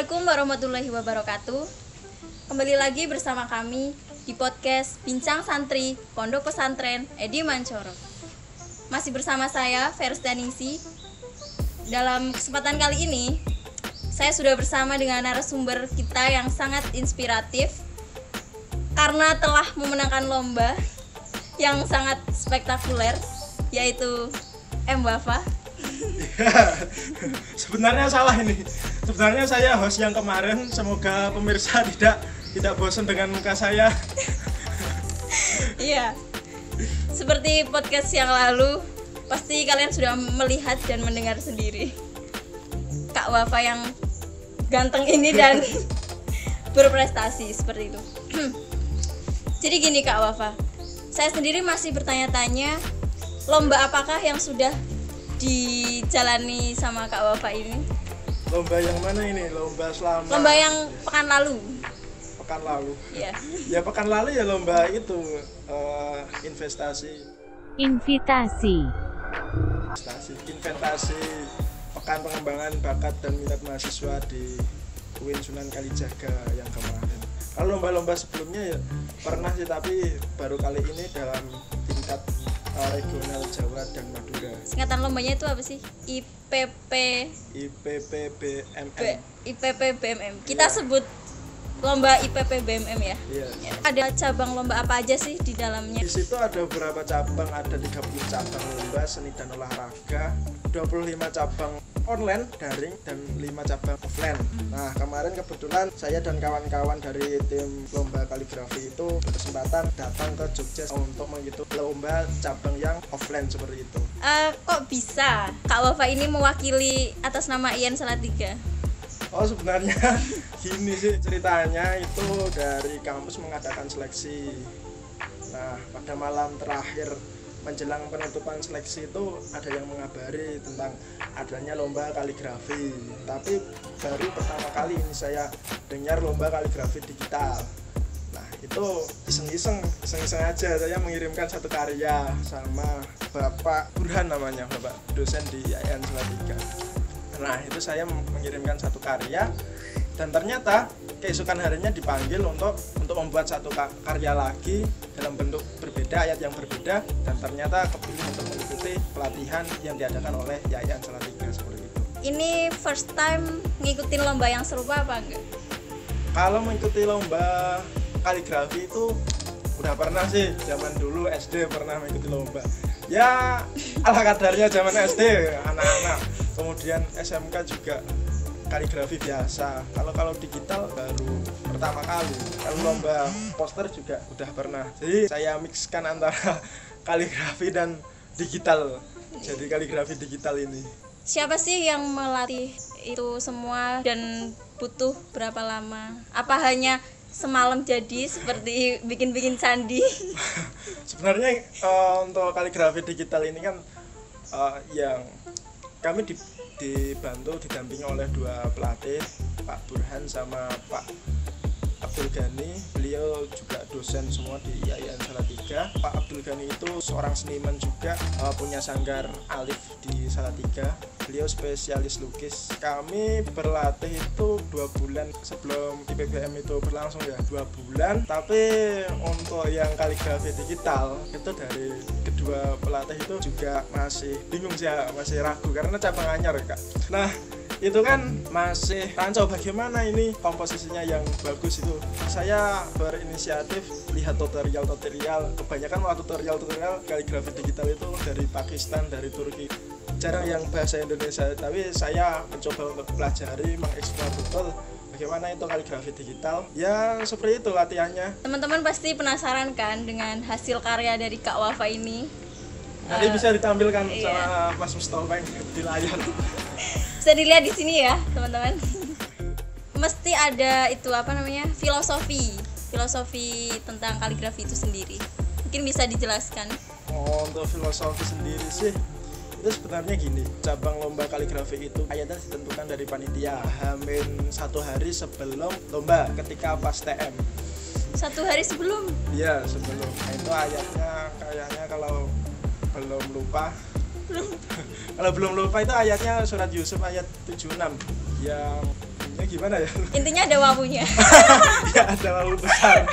Assalamualaikum warahmatullahi wabarakatuh. Kembali lagi bersama kami di podcast Bincang Santri Pondok Pesantren Edi Mancoro. Masih bersama saya Verstaningsi. Dalam kesempatan kali ini saya sudah bersama dengan narasumber kita yang sangat inspiratif karena telah memenangkan lomba yang sangat spektakuler, yaitu M. Wafa. Sebenarnya salah ini. Sebenarnya saya host yang kemarin. Semoga pemirsa tidak bosan dengan muka saya. Iya. Seperti podcast yang lalu, pasti kalian sudah melihat dan mendengar sendiri Kak Wafa yang ganteng ini dan berprestasi seperti itu. Jadi gini Kak Wafa, saya sendiri masih bertanya-tanya, lomba apakah yang sudah dijalani sama Kak Wafa ini? Lomba yang mana ini? Lomba yang pekan lalu. Pekan lalu. Iya. Ya pekan lalu ya lomba itu investasi pekan pengembangan bakat dan minat mahasiswa di UIN Sunan Kalijaga yang kemarin. Kalau lomba-lomba sebelumnya ya pernah sih, tapi baru kali ini dalam tingkat regional Jawa dan Madura. Singkatan lombanya itu apa sih? IPPBMM. Kita sebut lomba IPPBMM ya. Iya. Ada cabang lomba apa aja sih di dalamnya? Di situ ada beberapa cabang, ada 30 cabang lomba seni dan olahraga, 25 cabang online daring dan 5 cabang offline. Nah, kemarin kebetulan saya dan kawan-kawan dari tim lomba kaligrafi itu berkesempatan datang ke Jogja untuk mengikuti lomba cabang yang offline seperti itu. Kok bisa Kak Wafa ini mewakili atas nama IAIN Salatiga? Oh, sebenarnya gini sih ceritanya, itu dari kampus mengadakan seleksi. Nah, pada malam terakhir menjelang penutupan seleksi itu ada yang mengabari tentang adanya lomba kaligrafi. Tapi baru pertama kali ini saya dengar lomba kaligrafi digital. Nah, itu iseng-iseng aja saya mengirimkan satu karya sama Bapak Burhan namanya, Bapak dosen di IAIN Salatiga. Nah, itu saya mengirimkan satu karya dan ternyata keesokan harinya dipanggil untuk membuat satu karya lagi dalam bentuk berbeda, ayat yang berbeda, dan ternyata kepilih untuk mengikuti pelatihan yang diadakan oleh IAIN Salatiga seperti itu. Ini first time ngikutin lomba yang serupa apa enggak? Kalau mengikuti lomba kaligrafi itu udah pernah sih, zaman dulu SD pernah mengikuti lomba. Ya ala kadarnya zaman SD anak-anak. Kemudian SMK juga kaligrafi biasa. Kalau digital baru pertama kali. Kalau lomba poster juga udah pernah. Jadi saya mixkan antara kaligrafi dan digital. Jadi kaligrafi digital ini. Siapa sih yang melatih itu semua dan butuh berapa lama? Apa hanya semalam jadi seperti bikin candi? Sebenarnya untuk kaligrafi digital ini kan yang kami didampingi oleh dua pelatih, Pak Burhan sama Pak Abdul Ghani. Beliau juga dosen semua di IAIN Salatiga. Pak Abdul Ghani itu seorang seniman juga, punya sanggar alif di Salatiga. Beliau spesialis lukis. Kami berlatih itu 2 bulan sebelum IPBM itu berlangsung ya, 2 bulan. Tapi untuk yang kaligrafi digital itu dari kedua pelatih itu juga masih bingung sih ya, masih ragu karena cabang anyar Kak. Nah, itu kan masih rancau bagaimana ini komposisinya yang bagus itu. Saya berinisiatif lihat tutorial, kebanyakan tutorial kaligrafi digital itu dari Pakistan, dari Turki, jarang yang bahasa Indonesia. Tapi saya mencoba untuk pelajari, mengeksplor betul bagaimana itu kaligrafi digital. Ya seperti itu latihannya. Teman-teman pasti penasaran kan dengan hasil karya dari Kak Wafa ini. Nanti bisa ditampilkan sama Mas Mustafa di layar. Bisa dilihat di sini ya teman-teman. Mesti ada itu filosofi tentang kaligrafi itu sendiri. Mungkin bisa dijelaskan. Untuk filosofi sendiri sih itu sebenarnya gini, cabang lomba kaligrafi itu ayatnya ditentukan dari panitia Hamin 1 hari sebelum lomba ketika pas TM. 1 hari sebelum? Iya sebelum. Nah, itu ayatnya kayaknya kalau belum lupa Kalau belum lupa itu ayatnya surat Yusuf ayat 76 yang Ya gimana ya? Intinya ada wawunya. Ya ada wawu besar.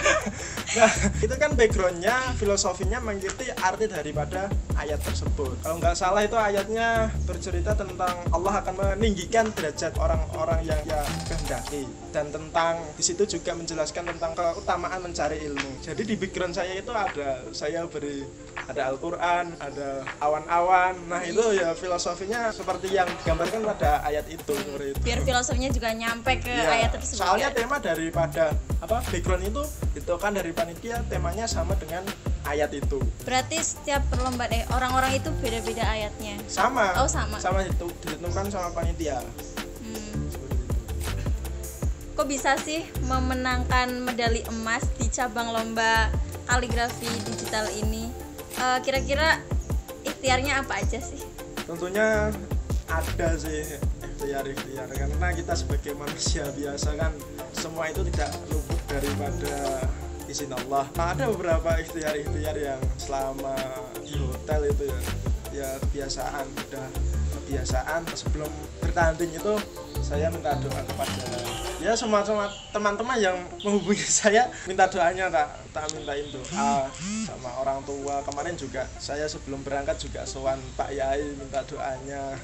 Nah, itu kan backgroundnya, filosofinya mengikuti arti daripada ayat tersebut. Kalau nggak salah itu ayatnya bercerita tentang Allah akan meninggikan derajat orang-orang yang ya kehendaki, dan tentang di situ juga menjelaskan tentang keutamaan mencari ilmu. Jadi di background saya itu ada Al-Quran, ada awan-awan. Nah itu ya filosofinya seperti yang digambarkan pada ayat itu. Biar filosofinya juga nyampe ke ayat tersebut. Soalnya tema daripada background itu kan dari panitia, temanya sama dengan ayat itu. Berarti setiap perlombaan orang-orang itu beda-beda ayatnya. Sama. Oh, sama itu ditentukan sama panitia. Kok bisa sih memenangkan medali emas di cabang lomba kaligrafi digital ini? Kira-kira ikhtiarnya apa aja sih? Tentunya ada sih ikhtiar karena kita sebagai manusia biasa kan semua itu tidak luput daripada izin Allah. Ada beberapa ikhtiar yang selama di hotel itu ya kebiasaan sebelum bertanding itu saya minta doa kepada ya semua teman-teman yang menghubungi saya, minta doanya tak mintain doa sama orang tua. Kemarin juga saya sebelum berangkat juga sowan Pak Yai minta doanya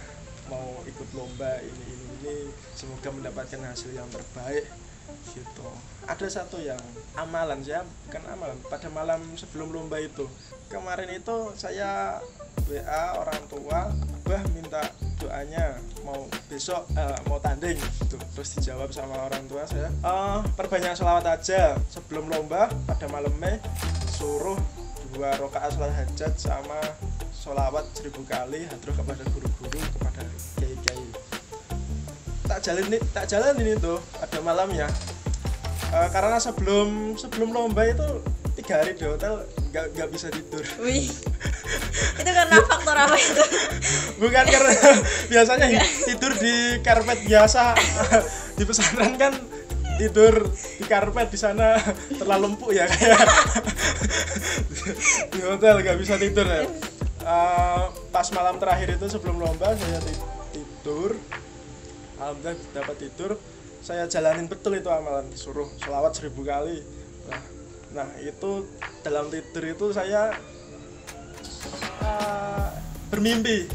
mau ikut lomba ini semoga mendapatkan hasil yang terbaik gitu. Ada satu yang bukan amalan pada malam sebelum lomba itu kemarin itu saya WA orang tua, minta doanya mau besok mau tanding gitu. Terus dijawab sama orang tua saya, perbanyak sholawat aja sebelum lomba pada malamnya, suruh 2 rakaat sholat hajat sama sholawat 1000 kali hadroh kepada guru-guru, kepada kiai-kiai. Tak jalanin itu pada malamnya. Karena sebelum lomba itu 3 hari di hotel nggak bisa tidur. Wih, itu karena faktor apa itu? Bukan karena biasanya tidur di karpet biasa. Di pesantren kan tidur di karpet, di sana terlalu empuk ya kayak di hotel nggak bisa tidur ya. Pas malam terakhir itu sebelum lomba saya tidur, alhamdulillah dapat tidur. Saya jalanin betul itu amalan, disuruh sholawat 1000 kali. Nah itu dalam tidur itu saya bermimpi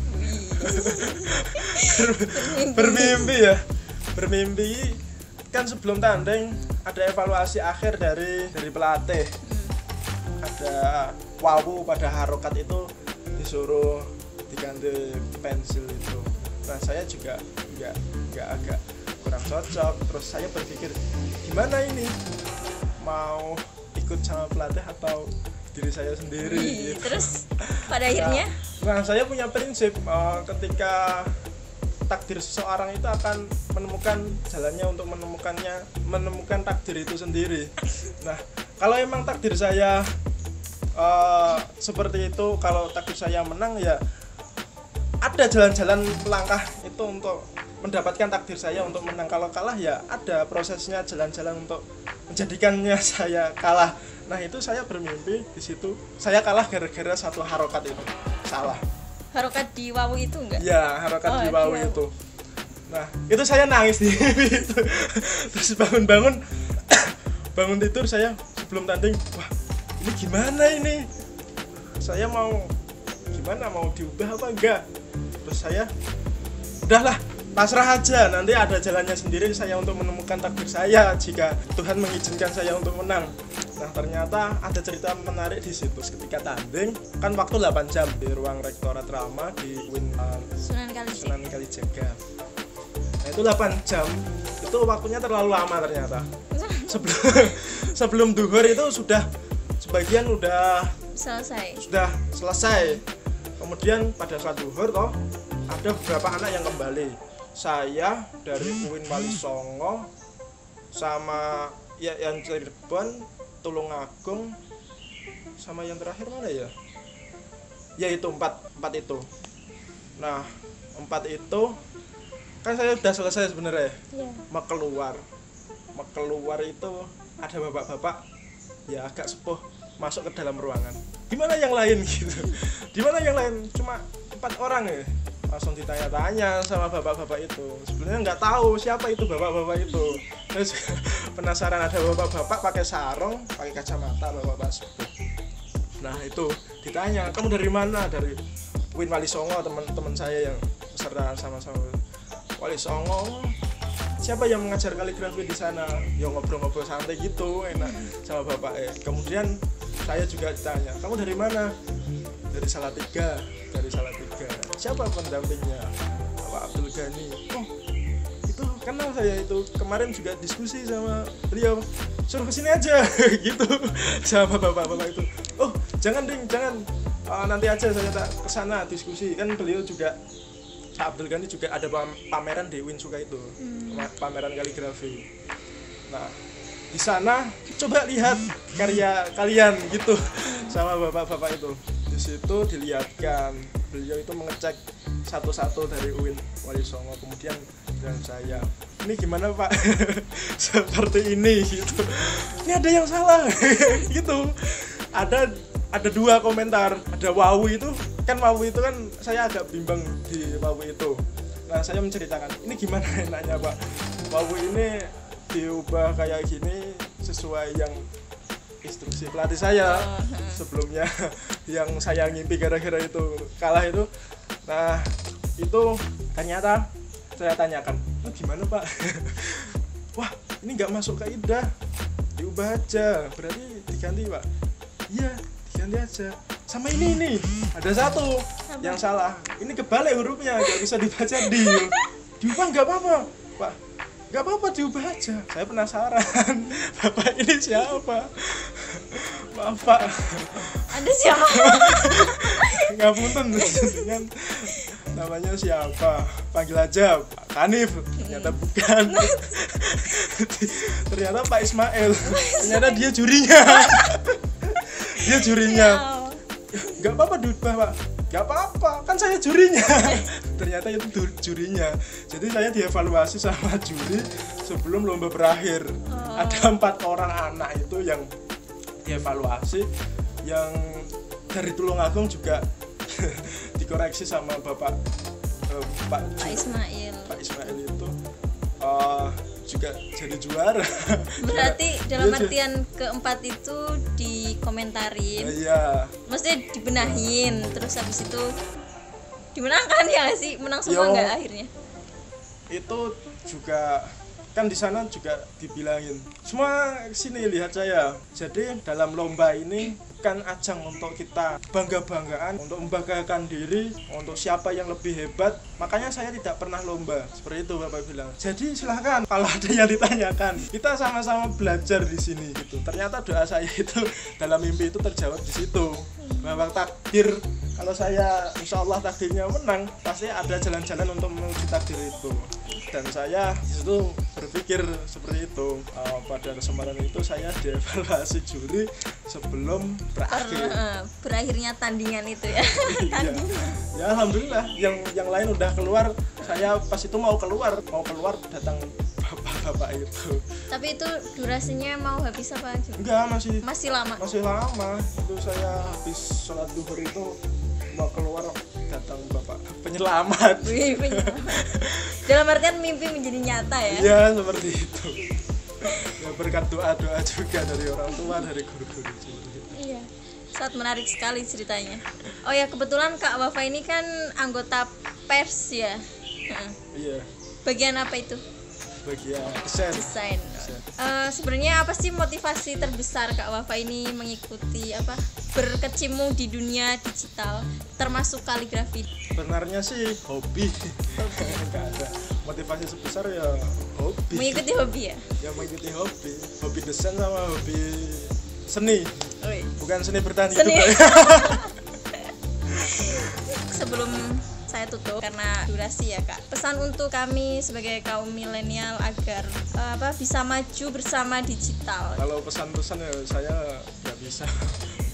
kan sebelum tanding ada evaluasi akhir dari pelatih, ada wawu pada harokat itu disuruh diganti pensil itu. Nah saya juga nggak agak kurang cocok. Terus saya berpikir gimana ini, mau ikut sama pelatih atau diri saya sendiri gitu. Terus pada akhirnya nah saya punya prinsip ketika takdir seseorang itu akan menemukan jalannya untuk menemukan takdir itu sendiri. Nah kalau emang takdir saya seperti itu, kalau takdir saya menang ya ada jalan-jalan melangkah itu untuk mendapatkan takdir saya untuk menang. Kalau kalah ya ada prosesnya, jalan-jalan untuk menjadikannya saya kalah. Nah itu saya bermimpi di situ saya kalah gara-gara satu harokat itu salah. Harokat di wawu itu enggak? Ya harokat di wawu itu. Nah itu saya nangis di itu. Terus bangun tidur saya sebelum tanding, wah ini gimana ini, saya mau diubah apa enggak. Terus saya udahlah pasrah aja, nanti ada jalannya sendiri saya untuk menemukan takdir saya jika Tuhan mengizinkan saya untuk menang. Nah ternyata ada cerita menarik di situ. Ketika tanding kan waktu 8 jam di ruang rektorat Rama di UIN Sunan Kalijaga. Nah itu 8 jam itu waktunya terlalu lama ternyata. Sebelum duhur itu sudah sebagian sudah selesai. Kemudian pada saat duhur toh ada beberapa anak yang kembali. Saya dari UIN Wali Songo sama yang Cirebon, Tulungagung, sama yang terakhir mana ya? Ya itu 4 itu. Nah 4 itu kan saya udah selesai sebenarnya. Mau keluar itu ada bapak-bapak ya agak sepuh masuk ke dalam ruangan. Di mana yang lain gitu? Di mana yang lain? Cuma 4 orang ya. langsung ditanya-tanya sama bapak-bapak itu. Sebenarnya nggak tahu siapa itu bapak-bapak itu. Saya juga penasaran, ada bapak-bapak pakai sarung, pakai kacamata, bapak-bapak sepuh. Nah itu ditanya, kamu dari mana? Dari Win Wali Songo, teman-teman saya yang peserta sama-sama Wali Songo. Siapa yang mengajar kaligrafi di sana? Ya ngobrol-ngobrol santai gitu, enak sama bapak. Kemudian saya juga ditanya, kamu dari mana? Dari Salatiga. Dari Salatiga. Siapa pendampingnya? Pak Abdul Ghani. Oh, itu kenal saya itu. Kemarin juga diskusi sama beliau. Suruh kesini aja gitu sama bapak-bapak itu. Oh, jangan ding, jangan. Nanti aja saya tak kesana diskusi. Kan beliau juga, Pak Abdul Ghani juga ada pameran di Winsuka itu. Pameran kaligrafi. Nah, di sana coba lihat karya kalian gitu sama bapak-bapak itu. Di situ dilihatkan, beliau itu mengecek satu-satu dari UIN Wali Songo, kemudian dengan saya, ini gimana Pak? Seperti ini gitu. Ini ada yang salah gitu. Ada dua komentar. Ada Wawu itu kan saya agak bimbang di Wawu itu. Nah saya menceritakan, ini gimana enaknya Pak? Wawu ini diubah kayak gini sesuai yang instruksi pelatih saya sebelumnya yang saya ngimpi gara-gara itu kalah itu. Nah itu ternyata saya tanyakan, oh, gimana Pak? Wah ini nggak masuk kaidah, diubah aja, berarti diganti Pak. Iya diganti aja. Sama ini ada satu yang salah, ini kebalik hurufnya, nggak bisa dibaca diubah nggak apa-apa Pak. Gak apa-apa diubah aja. Saya penasaran bapak ini siapa? Maaf Pak. Anda siapa? Nggak punten kan namanya siapa? Panggil aja Pak Kanif. Ternyata bukan. Ternyata Pak Ismail. Ternyata dia jurinya. Dia jurinya. Gak apa-apa diubah Pak. Gak apa-apa, kan saya jurinya. Ternyata itu jurinya. Jadi saya dievaluasi sama juri sebelum lomba berakhir. Ada 4 orang anak itu yang dievaluasi, yang dari Tulungagung juga dikoreksi sama Pak Ismail. Pak Ismail itu juga jadi juara. Berarti dalam artian keempat itu dikomentarin, maksudnya dibenahin, terus habis itu dimenangkan ya nggak sih? Menang semua nggak akhirnya? Itu juga kan di sana juga dibilangin semua sini lihat saya. Jadi dalam lomba ini kan ajang untuk kita bangga-banggaan, untuk membanggakan diri, untuk siapa yang lebih hebat. Makanya saya tidak pernah lomba seperti itu Bapak bilang. Jadi silahkan kalau ada yang ditanyakan, kita sama-sama belajar di sini gitu. Ternyata doa saya itu dalam mimpi itu terjawab di situ. Bahwa takdir, kalau saya insya Allah takdirnya menang, pasti ada jalan-jalan untuk menuju takdir itu. Dan saya disitu berpikir seperti itu. Pada kesempatan itu saya dievaluasi juri sebelum berakhirnya tandingan itu ya. Ya alhamdulillah yang lain udah keluar, saya pas itu mau keluar datang bapak-bapak itu. Tapi itu durasinya mau habis apa? Enggak, masih lama. Itu saya habis sholat duhur itu mau keluar, datang bapak penyelamat. Dalam artian mimpi menjadi nyata ya? Iya seperti itu. Ya berkat doa-doa juga dari orang tua, dari guru-guru juga. Iya, sangat menarik sekali ceritanya. Oh ya, kebetulan Kak Wafa ini kan anggota pers ya? Iya. Bagian apa itu? Bagian desain. Sebenarnya apa sih motivasi terbesar Kak Wafa ini mengikuti berkecimpung di dunia digital, termasuk kaligrafi? Sebenarnya sih hobi. Nggak ada motivasi sebesar ya hobi. Mengikuti hobi ya? Ya mengikuti hobi desain sama hobi seni. Bukan seni bertahan hidup. Sebelum saya tutup karena durasi ya Kak, pesan untuk kami sebagai kaum milenial agar bisa maju bersama digital. Kalau pesan-pesan ya saya nggak bisa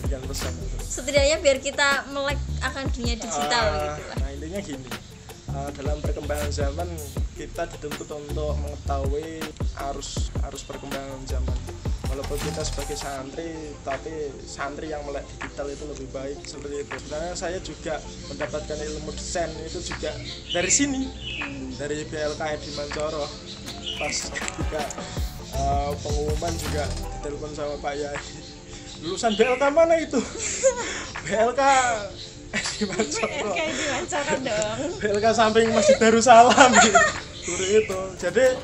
berikan pesan. Setidaknya biar kita melek akan dunia digital gitu lah. Nah intinya gini, dalam perkembangan zaman kita dituntut untuk mengetahui arus perkembangan zaman. walaupun kita sebagai santri, tapi santri yang melek digital itu lebih baik, seperti itu. Sebenarnya saya juga mendapatkan ilmu desain itu juga dari sini, dari BLK Edi Mancoro. Pas ketika pengumuman juga ditelepon sama Pak Yadi, lulusan BLK mana itu? BLK Edi Mancoro. BLK Edi Mancoro dong. BLK samping Masjid Darussalam gitu. Itu. Jadi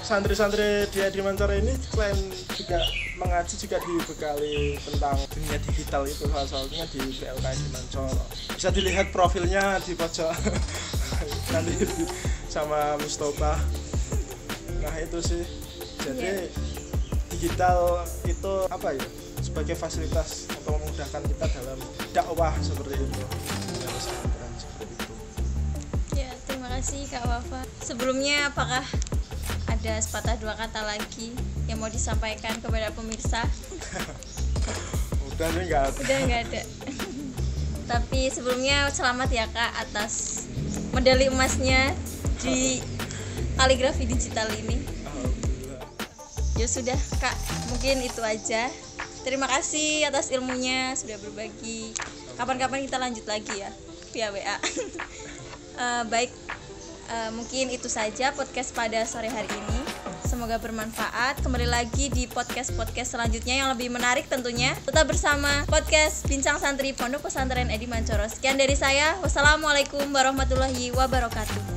santri-santri di Edi Mancoro ini selain juga mengaji juga dibekali tentang dunia digital itu, salah satunya di BLK Edi Mancoro. Bisa dilihat profilnya di pojok nanti sama Mustafa. Nah itu sih. Jadi digital itu apa ya? Sebagai fasilitas atau memudahkan kita dalam dakwah seperti itu. Seperti itu. Ya, terima kasih Kak Wafa. Sebelumnya apakah ada sepatah dua kata lagi yang mau disampaikan kepada pemirsa? Udah nih nggak ada. Udah nggak ada. Tapi sebelumnya selamat ya Kak atas medali emasnya di kaligrafi digital ini. Alhamdulillah. Ya sudah Kak, mungkin itu aja. Terima kasih atas ilmunya sudah berbagi. Kapan-kapan kita lanjut lagi ya via WA. Baik, mungkin itu saja podcast pada sore hari ini. Semoga bermanfaat. Kembali lagi di podcast selanjutnya yang lebih menarik tentunya. Tetap bersama podcast Bincang Santri Pondok Pesantren Edi Mancoro. Sekian dari saya. Wassalamualaikum warahmatullahi wabarakatuh.